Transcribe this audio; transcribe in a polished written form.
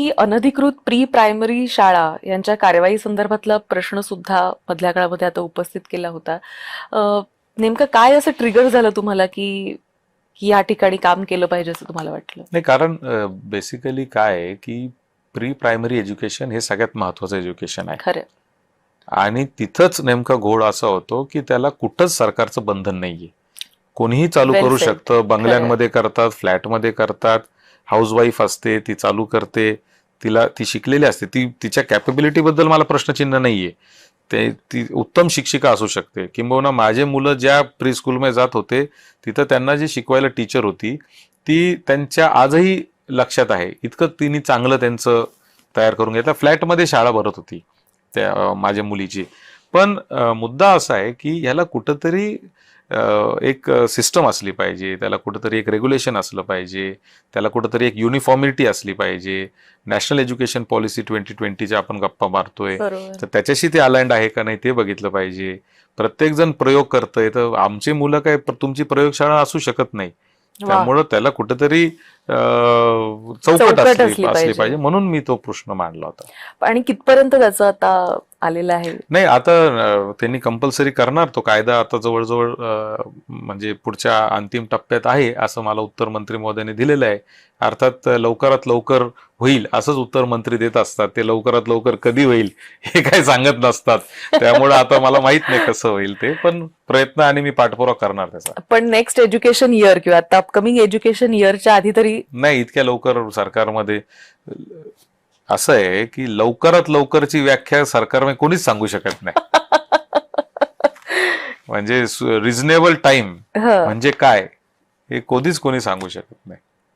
की अनधिकृत pre primary शाळा यांच्या कारवाई संदर्भातला प्रश्न सुद्धा मधल्या काळामध्ये आता उपस्थित केला होता. नेमकं काय असं ट्रिगर झालं तुम्हाला की या ठिकाणी काम केलं पाहिजे असं तुम्हाला वाटलं? नाही, कारण बेसिकली काय आहे की प्री प्रायमरी एज्युकेशन हे सगळ्यात महत्वाचं एज्युकेशन आहे. खरं. आणि तिथंच नेमका घोळ असा होतो की त्याला कुठंच सरकारचं बंधन नाहीये. कोणीही चालू Well करू said. शकतं. बंगल्यांमध्ये करतात, फ्लॅटमध्ये करतात. हाऊसवाईफ असते, ती चालू करते, ती शिकलेली असते, तिच्या कॅपेबिलिटी बद्दल मला प्रश्नचिन्ह नाहीये. ती उत्तम शिक्षिका असू शकते. किंबहुना माझे मुलं ज्या प्री स्कूलमध्ये जात होते तिथं त्यांना जी शिकवायला टीचर होती ती त्यांच्या आजही लक्षात आहे. इतकं तिने चांगलं त्यांचं तयार करून घेतलं. फ्लॅटमध्ये शाळा भरत होती त्या माझ्या मुलीची. पण मुद्दा असा आहे की ह्याला कुठंतरी एक सिस्टम असली पाहिजे, त्याला कुठंतरी एक रेग्युलेशन असलं पाहिजे, त्याला कुठंतरी एक युनिफॉर्मिटी असली पाहिजे. नॅशनल एज्युकेशन पॉलिसी 2020च्या आपण गप्पा मारतोय, तर त्याच्याशी ते अलाइंड आहे का नाही ते बघितलं पाहिजे. प्रत्येक जण प्रयोग करतोय, तर आमची मुलं काय तुमची प्रयोगशाळा असू शकत नाही. त्यामुळं त्याला कुठंतरी चौकट असली पाहिजे, म्हणून मी तो प्रश्न मांडला होता. आणि कितपर्यंत त्याचं आता आलेलं आहे? नाही, आता त्यांनी कंपल्सरी करणार तो कायदा. आता जवळजवळ म्हणजे पुढच्या अंतिम टप्प्यात आहे असं मला उत्तर मंत्री महोदयांनी दिलेलं आहे. अर्थात लवकरात लवकर होईल असंच उत्तर मंत्री देत असतात. ते लवकरात लवकर कधी होईल हे काय सांगत नसतात. त्यामुळे आता मला माहित नाही कसं होईल ते, पण प्रयत्न आणि मी पाठपुरावा करणार त्याचा. पण नेक्स्ट एज्युकेशन इयर किंवा आता अपकमिंग एज्युकेशन इयरच्या आधी तरी नाही, इतक्या लवकर सरकारमध्ये असं आहे की लवकरात लवकरची व्याख्या सरकारमध्ये कोणीच सांगू शकत नाही. म्हणजे रिझनेबल टाइम म्हणजे काय हे कोणीच कोणी सांगू शकत नाही.